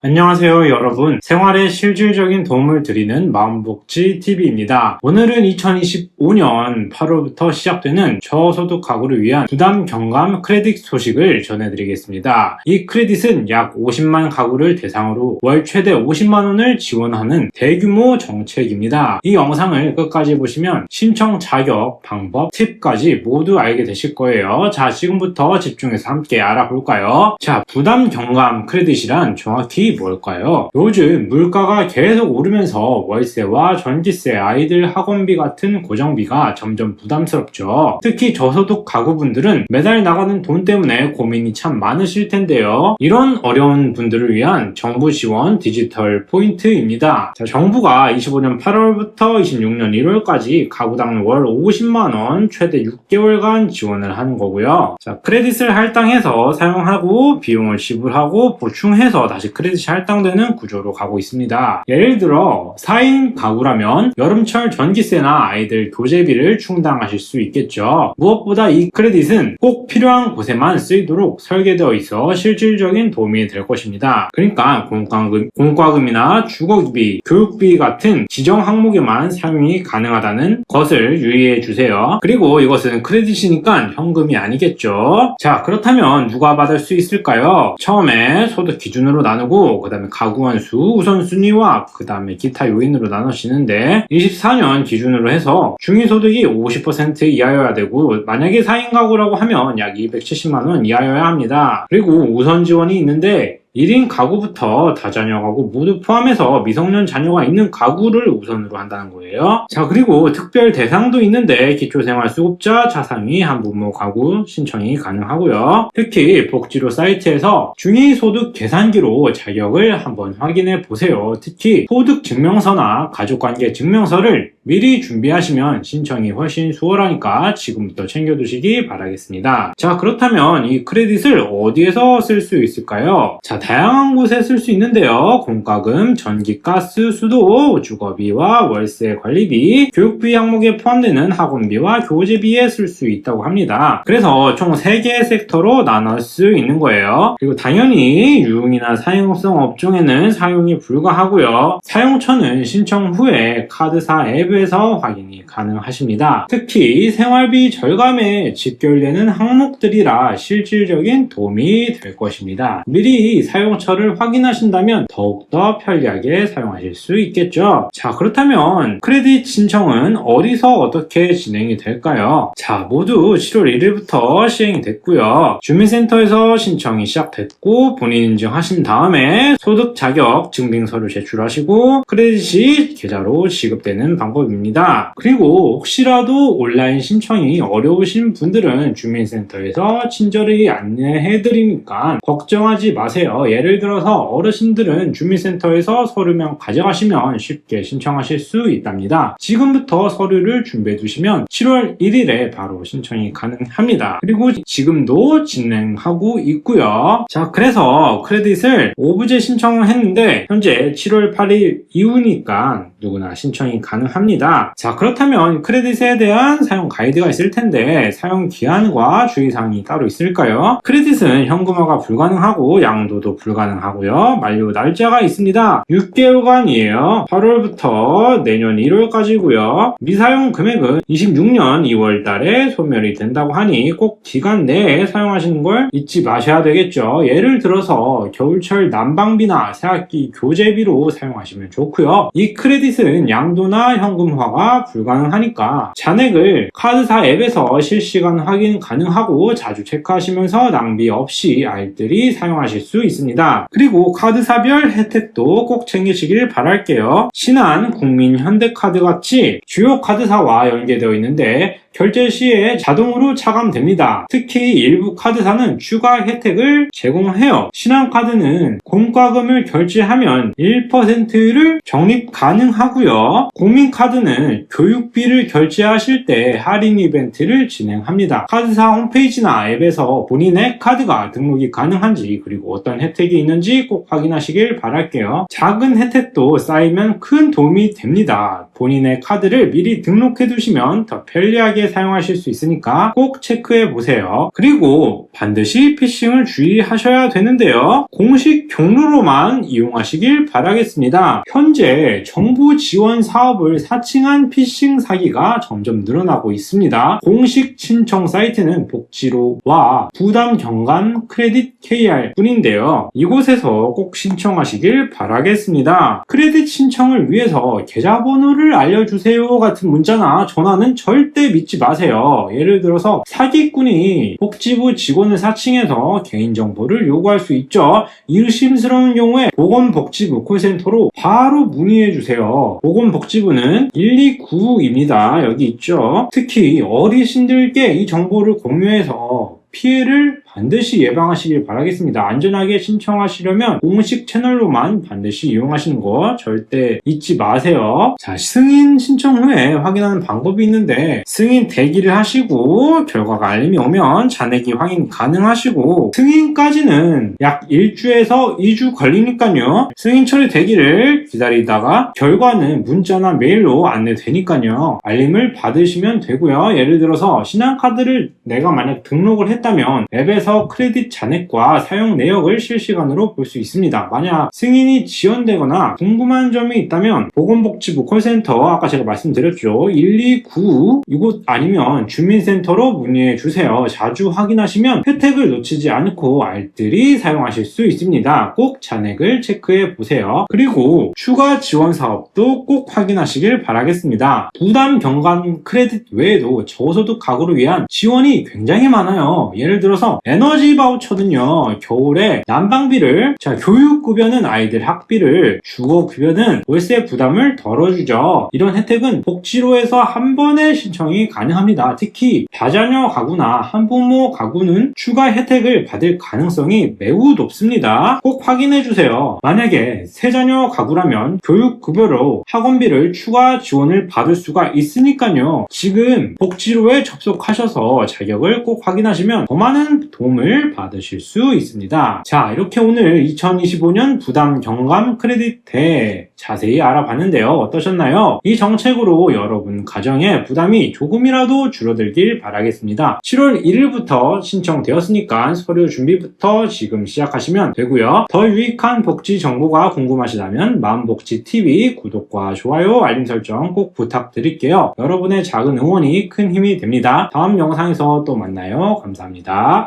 안녕하세요 여러분, 생활에 실질적인 도움을 드리는 마음복지TV입니다. 오늘은 2025년 8월부터 시작되는 저소득 가구를 위한 부담 경감 크레딧 소식을 전해드리겠습니다. 이 크레딧은 약 50만 가구를 대상으로 월 최대 50만원을 지원하는 대규모 정책입니다. 이 영상을 끝까지 보시면 신청 자격, 방법, 팁까지 모두 알게 되실 거예요. 자, 지금부터 집중해서 함께 알아볼까요? 자, 부담 경감 크레딧이란 정확히 뭘까요? 요즘 물가가 계속 오르면서 월세와 전기세, 아이들 학원비 같은 고정비가 점점 부담스럽죠. 특히 저소득 가구분들은 매달 나가는 돈 때문에 고민이 참 많으실 텐데요. 이런 어려운 분들을 위한 정부 지원 디지털 포인트입니다. 자, 정부가 25년 8월부터 26년 1월까지 가구당 월 50만원 최대 6개월간 지원을 하는 거고요. 자, 크레딧을 할당해서 사용하고 비용을 지불하고 보충해서 다시 크레딧이 할당되는 구조로 가고 있습니다. 예를 들어 4인 가구라면 여름철 전기세나 아이들 교재비를 충당하실 수 있겠죠. 무엇보다 이 크레딧은 꼭 필요한 곳에만 쓰이도록 설계되어 있어 실질적인 도움이 될 것입니다. 그러니까 공과금이나 주거비, 교육비 같은 지정 항목에만 사용이 가능하다는 것을 유의해 주세요. 그리고 이것은 크레딧이니까 현금이 아니겠죠. 자, 그렇다면 누가 받을 수 있을까요? 처음에 소득 기준으로 나누고 그 다음에 가구원 수, 우선순위와 그 다음에 기타 요인으로 나눠지는데 24년 기준으로 해서 중위소득이 50% 이하여야 되고 만약에 4인 가구라고 하면 약 270만원 이하여야 합니다. 그리고 우선 지원이 있는데 1인 가구부터 다자녀 가구 모두 포함해서 미성년 자녀가 있는 가구를 우선으로 한다는 거예요. 자, 그리고 특별 대상도 있는데 기초생활수급자, 자상위, 한부모 가구 신청이 가능하고요. 특히 복지로 사이트에서 중위소득 계산기로 자격을 한번 확인해 보세요. 특히 소득증명서나 가족관계 증명서를 미리 준비하시면 신청이 훨씬 수월하니까 지금부터 챙겨두시기 바라겠습니다. 자, 그렇다면 이 크레딧을 어디에서 쓸 수 있을까요? 자, 다양한 곳에 쓸 수 있는데요. 공과금, 전기, 가스, 수도, 주거비와 월세 관리비, 교육비 항목에 포함되는 학원비와 교재비에 쓸 수 있다고 합니다. 그래서 총 3개의 섹터로 나눌 수 있는 거예요. 그리고 당연히 유흥이나 사행성 업종에는 사용이 불가하고요. 사용처는 신청 후에 카드사 앱에서 확인이 가능하십니다. 특히 생활비 절감에 직결되는 항목들이라 실질적인 도움이 될 것입니다. 미리 사용처를 확인하신다면 더욱더 편리하게 사용하실 수 있겠죠. 자, 그렇다면 크레딧 신청은 어디서 어떻게 진행이 될까요? 자, 모두 7월 1일부터 시행이 됐고요. 주민센터에서 신청이 시작됐고 본인 인증하신 다음에 소득 자격 증빙서를 제출하시고 크레딧이 계좌로 지급되는 방법입니다. 그리고 혹시라도 온라인 신청이 어려우신 분들은 주민센터에서 친절히 안내해드리니까 걱정하지 마세요. 예를 들어서 어르신들은 주민센터에서 서류만 가져가시면 쉽게 신청하실 수 있답니다. 지금부터 서류를 준비해 두시면 7월 1일에 바로 신청이 가능합니다. 그리고 지금도 진행하고 있고요. 자, 그래서 크레딧을 오브제 신청을 했는데 현재 7월 8일 이후니까 누구나 신청이 가능합니다. 자, 그렇다면 크레딧에 대한 사용 가이드가 있을 텐데 사용 기한과 주의사항이 따로 있을까요? 크레딧은 현금화가 불가능하고 양도도 불가능하고요. 만료 날짜가 있습니다. 6개월간이에요. 8월부터 내년 1월까지고요. 미사용 금액은 26년 2월 달에 소멸이 된다고 하니 꼭 기간 내에 사용하시는 걸 잊지 마셔야 되겠죠. 예를 들어서 겨울철 난방비나 새학기 교재비로 사용하시면 좋고요. 이 크레딧은 양도나 현금화가 불가능하니까 잔액을 카드사 앱에서 실시간 확인 가능하고 자주 체크하시면서 낭비 없이 아이들이 사용하실 수 있습니다. 그리고 카드사별 혜택도 꼭 챙기시길 바랄게요. 신한, 국민, 현대카드 같이 주요 카드사와 연계되어 있는데 결제 시에 자동으로 차감됩니다. 특히 일부 카드사는 추가 혜택을 제공해요. 신한카드는 공과금을 결제하면 1%를 적립 가능하고요. 국민카드는 교육비를 결제하실 때 할인 이벤트를 진행합니다. 카드사 홈페이지나 앱에서 본인의 카드가 등록이 가능한지 그리고 어떤 혜택이 있는지 꼭 확인하시길 바랄게요. 작은 혜택도 쌓이면 큰 도움이 됩니다. 본인의 카드를 미리 등록해 두시면 더 편리하게 사용하실 수 있으니까 꼭 체크해 보세요. 그리고 반드시 피싱을 주의하셔야 되는데요. 공식 경로로만 이용하시길 바라겠습니다. 현재 정부 지원 사업을 사칭한 피싱 사기가 점점 늘어나고 있습니다. 공식 신청 사이트는 복지로와 부담 경감 크레딧 KR 뿐인데요. 이곳에서 꼭 신청하시길 바라겠습니다. 크레딧 신청을 위해서 계좌번호를 알려주세요 같은 문자나 전화는 절대 믿지 마세요. 예를 들어서 사기꾼이 복지부 직원을 사칭해서 개인정보를 요구할 수 있죠. 의심스러운 경우에 보건복지부 콜센터로 바로 문의해주세요. 보건복지부는 1295입니다. 여기 있죠. 특히 어르신들께 이 정보를 공유해서 피해를 반드시 예방하시길 바라겠습니다. 안전하게 신청하시려면 공식 채널로만 반드시 이용하시는 거 절대 잊지 마세요. 자, 승인 신청 후에 확인하는 방법이 있는데 승인 대기를 하시고 결과가 알림이 오면 잔액이 확인 가능하시고 승인까지는 약 1주에서 2주 걸리니까요. 승인 처리 대기를 기다리다가 결과는 문자나 메일로 안내되니까요. 알림을 받으시면 되고요. 예를 들어서 신한카드를 내가 만약 등록을 했다면 앱에서 크레딧 잔액과 사용 내역을 실시간으로 볼 수 있습니다. 만약 승인이 지연되거나 궁금한 점이 있다면 보건복지부 콜센터 아까 제가 말씀드렸죠. 129 이곳 아니면 주민센터로 문의해 주세요. 자주 확인하시면 혜택을 놓치지 않고 알뜰히 사용하실 수 있습니다. 꼭 잔액을 체크해 보세요. 그리고 추가 지원 사업도 꼭 확인하시길 바라겠습니다. 부담 경감 크레딧 외에도 저소득 가구를 위한 지원이 굉장히 많아요. 예를 들어서 에너지 바우처는요, 겨울에 난방비를, 교육급여는 아이들 학비를, 주거급여는 월세 부담을 덜어주죠. 이런 혜택은 복지로에서 한 번에 신청이 가능합니다. 특히 다자녀 가구나 한부모 가구는 추가 혜택을 받을 가능성이 매우 높습니다. 꼭 확인해주세요. 만약에 세자녀 가구라면 교육급여로 학원비를 추가 지원을 받을 수가 있으니까요. 지금 복지로에 접속하셔서 자격을 꼭 확인하시면 더 많은 도움을 받으실 수 있습니다. 자, 이렇게 오늘 2025년 부담 경감 크레딧 대회 자세히 알아봤는데요. 어떠셨나요? 이 정책으로 여러분 가정의 부담이 조금이라도 줄어들길 바라겠습니다. 7월 1일부터 신청되었으니까 서류 준비부터 지금 시작하시면 되고요. 더 유익한 복지 정보가 궁금하시다면 마음복지TV 구독과 좋아요, 알림 설정 꼭 부탁드릴게요. 여러분의 작은 응원이 큰 힘이 됩니다. 다음 영상에서 또 만나요. 감사합니다.